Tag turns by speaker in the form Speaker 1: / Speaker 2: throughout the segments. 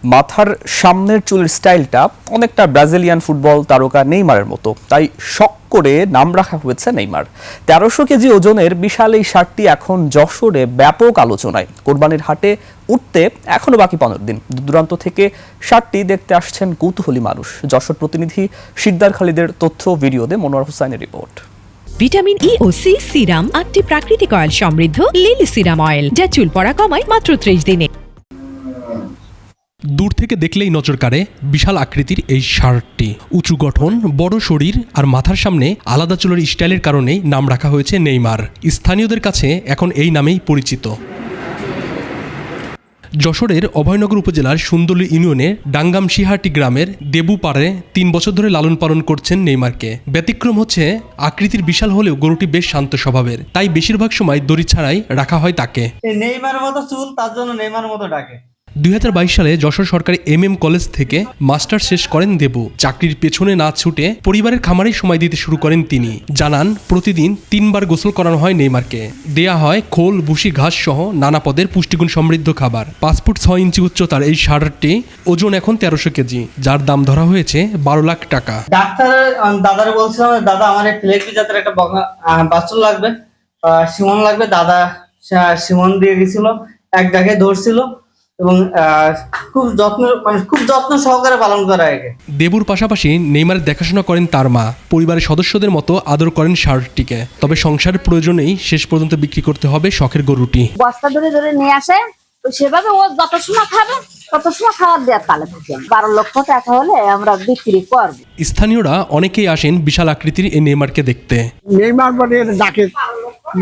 Speaker 1: মাথার সামনের চুলের স্টাইলটা অনেকটা ব্রাজিলিয়ান ফুটবল তারকা নেইমারের মতো, তাই শখ করে নাম রাখা হয়েছে নেইমার। ১৩০০ কেজি ওজনের বিশাল এই শার্টটি এখন যশোরে ব্যাপক আলোচনায়। কোরবানির হাটে উঠতে এখনো বাকি ১৫ দিন। দূরান্ত থেকে শার্টটি দেখতে আসছেন কৌতূহলী মানুষ। যশোর প্রতিনিধি শিকদার খালিদের তথ্য ভিডিওতে মনোয়ার হোসাইনের রিপোর্ট।
Speaker 2: ভিটামিন ই ও সি সিরাম ৮টি প্রাকৃতিক অয়েল সমৃদ্ধ লিলি সিরাম অয়েল, যা চুল পড়া কমায় মাত্র ৩০ দিনে।
Speaker 3: দূর থেকে দেখলেই নজর কাড়ে বিশাল আকৃতির এই শার্টটি। উঁচু গঠন, বড় শরীর আর মাথার সামনে আলাদা চুলের স্টাইলের কারণেই নাম রাখা হয়েছে নেইমার। স্থানীয়দের কাছে এখন এই নামেই পরিচিত। যশোরের অভয়নগর উপজেলার সুন্দরী ইউনিয়নের ডাঙ্গামশিহাটি গ্রামের দেবুপাড়ে ৩ বছর ধরে লালন পালন করছেন নেইমারকে। ব্যতিক্রম হচ্ছে আকৃতির বিশাল হলেও গরুটি বেশ শান্ত স্বভাবের, তাই বেশিরভাগ সময় দড়ি ছাড়াই রাখা হয় তাকে।
Speaker 4: নেইমার মতো চুল, তার জন্য নেইমার মতো ডাকে।
Speaker 3: ২০২২ সালে যশোর সরকারি কলেজ থেকে মাস্টার শেষ করেন দেবু। চাকরির পেছনে না ছুটে পরিবারের খামারেই সময় দিতে শুরু করেন তিনি। জানান, প্রতিদিন ৩ বার গোসল করানো হয় নেইমারকে। দেয়া হয় খোল, ভুসি, ঘাস সহ নানা পদের পুষ্টিগুণ সমৃদ্ধ খাবার। ৫ ফুট ৬ ইঞ্চি উচ্চতার এই শার্টটি ওজন এখন ১৩০০ কেজি, যার দাম ধরা হয়েছে ১২ লাখ টাকা।
Speaker 4: ডাক্তার দাদার বলছিলাম, দাদা আমার ফ্লেক্সি জাতের একটা বাছুর লাগবে, সিমন লাগবে। দাদা সিমন দিয়ে গেছিল, এক জায়গায় ধরছিল এবং খুব যত্ন সহকারে পালন করা একে।
Speaker 3: দেবুর পাশাপাশি নেইমারের দেখাশোনা করেন তার মা। পরিবারের সদস্যদের মতো আদর করেন শার্টটিকে। তবে সংসারের প্রয়োজনেই শেষ পর্যন্ত বিক্রি করতে হবে শখের গরুটি।
Speaker 5: বস্তা ধরে ধরে নিয়ে আসে, তো সেভাবে ও যত সময় খাবে তত সময় খাওয়ার দেওয়ার তালে থাকি। ১২ লক্ষ টাকা হলে আমরা বিক্রি করব।
Speaker 3: স্থানীয়রা অনেকেই আসেন বিশাল আকৃতির এই নেইমারকে দেখতে।
Speaker 6: নেইমার বলে ডাকে,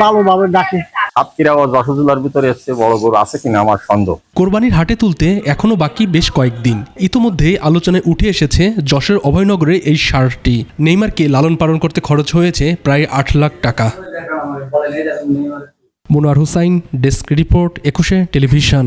Speaker 6: ভালোভাবে ডাকে।
Speaker 7: সাতক্ষীরা ও যশোর জেলার ভিতরে এসছে বড় গরু আছে কিনা আমার সন্দেহ।
Speaker 3: কোরবানির হাটে তুলতে এখনো বাকি বেশ কয়েকদিন। ইতোমধ্যে আলোচনায় উঠে এসেছে যশোর অভয়নগরের এই শার্টটি। নেইমারকে লালন পালন করতে খরচ হয়েছে প্রায় ৮ লাখ টাকা। Monowar Hossain, desk report, ২১ television.